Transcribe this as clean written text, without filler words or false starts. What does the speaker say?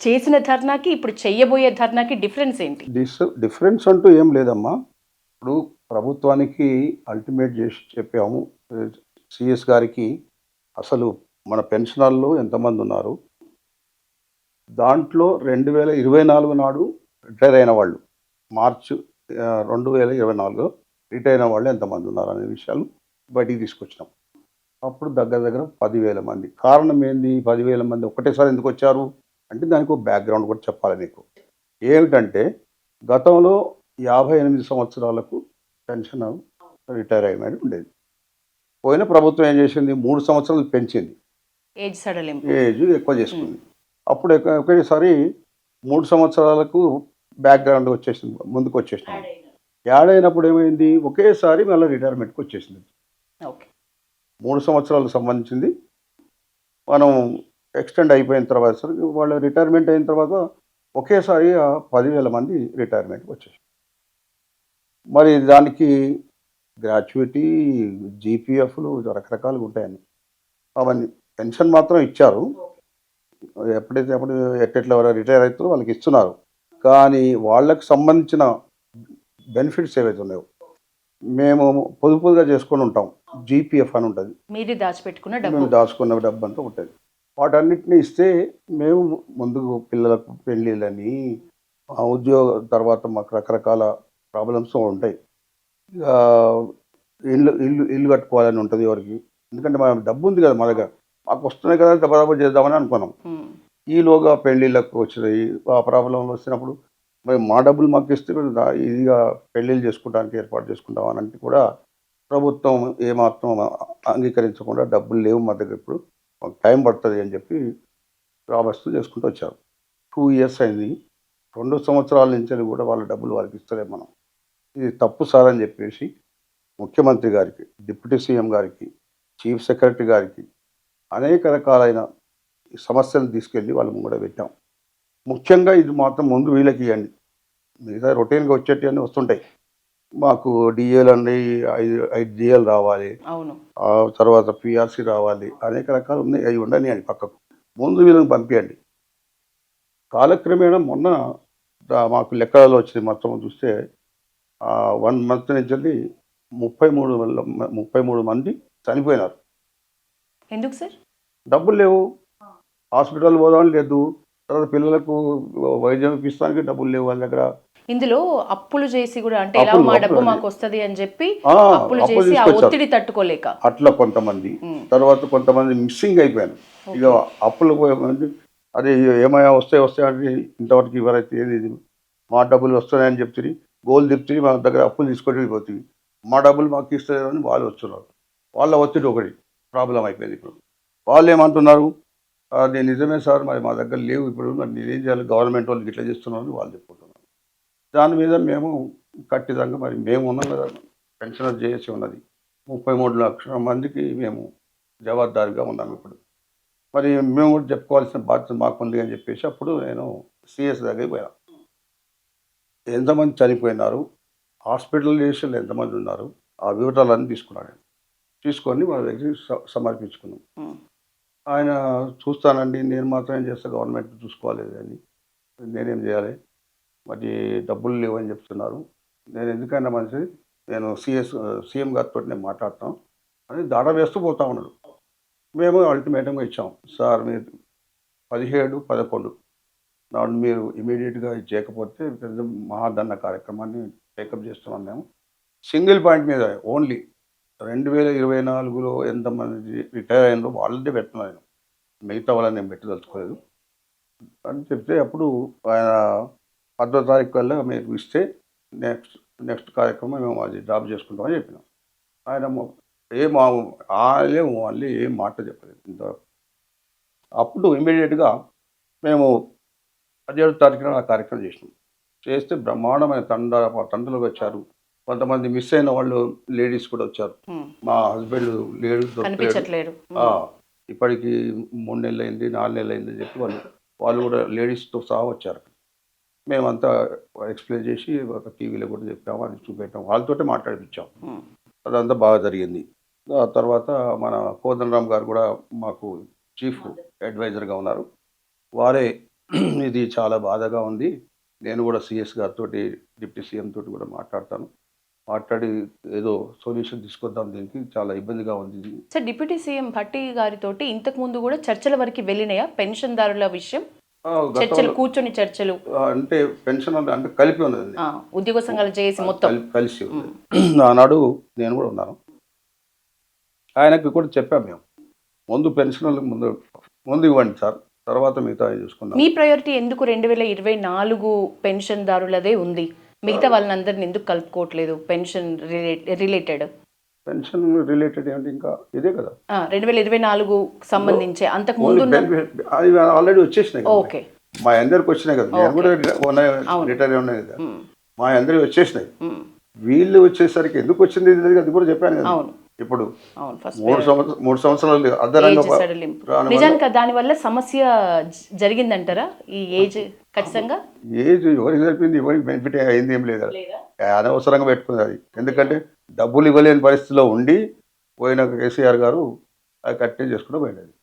చేసిన ధర్నాకి ఇప్పుడు చెయ్యబోయే ధర్నాకి డిఫరెన్స్ ఏంటి? డిఫరెన్స్ అంటూ ఏం లేదమ్మా. ఇప్పుడు ప్రభుత్వానికి అల్టిమేట్ చేసి చెప్పాము. సీఎస్ గారికి అసలు మన పెన్షనర్లు ఎంతమంది ఉన్నారు? దాంట్లో 2024 నాడు రిటైర్ అయిన వాళ్ళు, మార్చి 2024 రిటైర్ అయిన వాళ్ళు ఎంతమంది ఉన్నారు అనే విషయాలు బయటికి తీసుకొచ్చినాం. అప్పుడు దగ్గర దగ్గర 10,000 మంది. కారణం ఏంది? 10,000 మంది ఒకటేసారి ఎందుకు వచ్చారు అంటే దానికి ఒక బ్యాక్గ్రౌండ్ కూడా చెప్పాలి మీకు. ఏమిటంటే గతంలో 58 సంవత్సరాలకు పెన్షన్ రిటైర్ అయినది ఉండేది. పోయిన ప్రభుత్వం ఏం చేసింది? 3 సంవత్సరాలు పెంచింది. ఏజ్ సడలింపు. ఏజ్ ఎక్కువ చేసుకుంది. అప్పుడు ఒకేసారి 3 సంవత్సరాలకు బ్యాక్గ్రౌండ్ వచ్చేసింది, ముందుకు వచ్చేసినాం. యాడ్ అయినప్పుడు ఏమైంది? ఒకేసారి మళ్ళీ రిటైర్మెంట్కి వచ్చేసింది. ఓకే. 3 సంవత్సరాలకు సంబంధించింది మనం ఎక్స్టెండ్ అయిపోయిన తర్వాత వాళ్ళ రిటైర్మెంట్ అయిన తర్వాత ఒకేసారి 10,000 మంది రిటైర్మెంట్కి వచ్చేసారు. మరి దానికి గ్రాట్యుటీ, జీపీఎఫ్లు రకరకాలుగా ఉంటాయని అవన్నీ పెన్షన్ మాత్రం ఇచ్చారు. ఎప్పుడైతే అప్పుడు ఎట్టెట్లా రిటైర్ అవుతారో వాళ్ళకి ఇస్తున్నారు. కానీ వాళ్ళకి సంబంధించిన బెనిఫిట్స్ ఏవైతే ఉన్నాయో మేము పొదుపుగా చేసుకొని ఉంటాం. జీపీఎఫ్ అని ఉంటుంది. మీరు దాచిపెట్టుకున్న మేము డబ్బు. దాచుకున్న డబ్బు అంతా ఉంటుంది. వాటన్నిటిని ఇస్తే మేము ముందుకు పిల్లలకు పెళ్ళిళ్ళని, ఉద్యోగం తర్వాత మాకు రకరకాల ప్రాబ్లమ్స్ ఉంటాయి. ఇక ఇల్లు కట్టుకోవాలని ఉంటుంది ఎవరికి. ఎందుకంటే మా డబ్బు ఉంది కదా మా దగ్గర, మాకు వస్తున్నాయి కదా దబాదబా చేద్దామని అనుకున్నాం. ఈలోగా పెళ్ళిళ్ళకు వచ్చినాయి. ఆ ప్రాబ్లంలు వచ్చినప్పుడు మరి మా డబ్బులు మాకు ఇస్తే ఇదిగా పెళ్ళిళ్ళు చేసుకోవడానికి ఏర్పాటు చేసుకుంటాం అని అంటే కూడా ప్రభుత్వం ఏమాత్రం అంగీకరించకుండా డబ్బులు లేవు మా దగ్గర, ఇప్పుడు మాకు టైం పడుతుంది అని చెప్పి రాబస్తూ చేసుకుంటూ వచ్చారు. 2 ఇయర్స్ అయింది. 2 సంవత్సరాల నుంచి కూడా వాళ్ళ డబ్బులు వాళ్ళకి ఇస్తలేము మనం. ఇది తప్పు సార్ అని చెప్పేసి ముఖ్యమంత్రి గారికి, డిప్యూటీ సీఎం గారికి, చీఫ్ సెక్రటరీ గారికి అనేక రకాలైన సమస్యలు తీసుకెళ్ళి వాళ్ళ ముంగడ పెట్టాం. ముఖ్యంగా ఇది మాత్రం ముందు వీళ్ళకి ఇవ్వండి, మిగతా రొటీన్గా వచ్చేటివన్నీ వస్తుంటాయి. మాకు డిఏలు అండి, 5 డిఏలు రావాలి, అవును. ఆ తర్వాత పిఆర్సీ రావాలి, అనేక రకాలు ఉన్నాయి. అవి ఉండని అని పక్కకు ముందు వీళ్ళని పంపించండి. కాలక్రమేణా మొన్న మాకు లెక్కలలో వచ్చింది మొత్తం చూస్తే 1 మంత్ నుంచి 33 మంది చనిపోయినారు. ఎందుకు సార్? డబ్బులు లేవు, హాస్పిటల్ పోదామని లేదు, తర్వాత పిల్లలకు వైద్యం ఇప్పిస్తానికి డబ్బులు లేవు వాళ్ళ దగ్గర. ఇందులో అప్పులు చేసి కూడా, అంటే ఎలా మా డబ్బు మాకు వస్తుంది అని చెప్పి అప్పులు చేసి ఆ ఒత్తిడి తట్టుకోలేక అట్లా కొంతమంది. తర్వాత కొంతమంది మిస్సింగ్ అయిపోయారు. ఇక అప్పులు పోయి అదే ఏమైనా వస్తాయంటే ఇంతవరకు ఎవరైతే ఏది మా డబ్బులు వస్తున్నాయని చెప్తుంది, గోల్ చెప్తుంది, మా దగ్గర అప్పులు తీసుకొని వెళ్ళిపోతుంది, మా డబ్బులు మాకు ఇస్తారని వాళ్ళు వస్తున్నారు. వాళ్ళ ఒత్తిడి ఒకటి ప్రాబ్లం అయిపోయింది. ఇప్పుడు వాళ్ళు ఏమంటున్నారు? అది నిజమే సార్, మరి మా దగ్గర లేవు, ఇప్పుడు మరి నేనేం చేయాలి, గవర్నమెంట్ వాళ్ళకి ఇట్లా చేస్తున్నారని వాళ్ళు చెప్పుకుంటున్నారు. దాని మీద మేము ఖచ్చితంగా మరి మేము ఉన్నాం కదా, పెన్షనర్ చేసి ఉన్నది 33 లక్షల మందికి మేము జవాబుదారీగా ఉన్నాం. ఇప్పుడు మరి మేము కూడా చెప్పుకోవాల్సిన బాధ్యత మాకుంది అని చెప్పేసి అప్పుడు నేను సిఎస్ దగ్గరికి పోయాను. ఎంతమంది చనిపోయినారు, హాస్పిటలైజేషన్లు ఎంతమంది ఉన్నారు, ఆ వివరాలన్నీ తీసుకున్నాను. తీసుకొని వాళ్ళ దగ్గర సమర్పించుకున్నాం. ఆయన చూస్తానండి, నేను మాత్రం ఏం చేస్తాను, గవర్నమెంట్ చూసుకోవాలి అని, నేనేం చేయాలి, మరి డబ్బులు లేవని చెప్తున్నారు, నేను ఎందుకైనా మంచిది నేను సీఎం గారితో నేను మాట్లాడతాం అని దాడ వేస్తూ పోతా ఉన్నాడు. మేము అల్టిమేటంగా ఇచ్చాం, సార్ మీరు 17/11 నాడు మీరు ఇమీడియట్గా ఇది చేయకపోతే మహాధరణ కార్యక్రమాన్ని టేకప్ చేస్తున్నాం. మేము సింగిల్ పాయింట్ మీద ఓన్లీ 2024లో ఎంతమంది రిటైర్ అయినారో వాళ్ళదే పెడుతున్నాను, మిగతా వాళ్ళని నేను పెట్టదలుచుకోలేదు అని చెప్తే అప్పుడు ఆయన 10వ తారీఖు కల్లా మీరు ఇస్తే నెక్స్ట్ కార్యక్రమం మేము అది డ్రాప్ చేసుకుంటామని చెప్పినాం. ఆయన మళ్ళీ ఏం మాట చెప్పలేదు ఇంతవరకు. అప్పుడు ఇమీడియట్గా మేము 17వ తారీఖున ఆ కార్యక్రమం చేసినాం. చేస్తే బ్రహ్మాండమైన తండ్రులు వచ్చారు. కొంతమంది మిస్ అయిన వాళ్ళు లేడీస్ కూడా వచ్చారు. మా హస్బెండ్ కనిపించట్లేదు, ఇప్పటికి 3 నెలలు అయింది, 4 నెలలు అయింది అని చెప్పి వాళ్ళు కూడా లేడీస్తో సహా వచ్చారు. మేమంతా ఎక్స్ప్లెయిన్ చేసి ఒక టీవీలో కూడా చెప్పాము, అది చూపెట్టాం, వాళ్ళతోటే మాట్లాడిపించాం. అదంతా బాగా జరిగింది. ఆ తర్వాత మన కోదండరామ్ గారు కూడా మాకు చీఫ్ అడ్వైజర్గా ఉన్నారు. వారే ఇది చాలా బాధగా ఉంది. నేను కూడా సీఎస్ గారితో, డిప్యూటీ సీఎం తోటి కూడా మాట్లాడతాను. మాట్లాడి ఏదో సొల్యూషన్ తీసుకొద్దాం, దీనికి చాలా ఇబ్బందిగా ఉంది ఇది. సార్ డిప్యూటీ సీఎం భట్టి గారితోటి ఇంతకు ముందు కూడా చర్చల వరకు వెళ్ళినాయా పెన్షన్దారుల విషయం? చర్చలు, కూర్చొని చర్చలు అంటే పెన్షన్ అంటే కలిపి ఉన్నది, ఉద్యోగ సంఘాలు చేసి మొత్తం కలిసి ఉంది. ఆనాడు నేను కూడా ఉన్నాను. ఆయనకి కూడా చెప్పాము మేము, ముందు పెన్షన్ ముందు ఇవ్వండి సార్, తర్వాత మిగతా చూసుకుందాం. మీ ప్రయారిటీ ఎందుకు 2024 పెన్షన్దారులదే ఉంది, మిగతా వాళ్ళందరిని ఎందుకు కలుపుకోవట్లేదు? పెన్షన్ రిలేటెడ్ అంటే ఇంకా ఇదే కదా 2024 సంబంధించి అంతకు ముందు ఆల్రెడీ వచ్చేసినాయి. ఓకే, మా అందరికి వచ్చినాయి కదా, నేను కూడా రిటైర్ ఉన్నాయి కదా, మా అందరికి వచ్చేసినాయి. వీళ్ళు వచ్చేసరికి ఎందుకు వచ్చింది అది కూడా చెప్పాను కదా. ఇప్పుడు 3 సంవత్సరాలు అదనంగా నిజానికి దానివల్ల సమస్య జరిగిందంటారా? ఈ ఏజ్ ఖచ్చితంగా ఏజ్ ఎవరికి సరిపోయింది, ఎవరికి బెనిఫిట్ అయింది ఏం లేదా, అనవసరంగా పెట్టుకుంది అది. ఎందుకంటే డబ్బులు ఇవ్వలేని పరిస్థితిలో ఉండి పోయిన కేసీఆర్ గారు అది కట్టే చేసుకుంటూ పోయినది.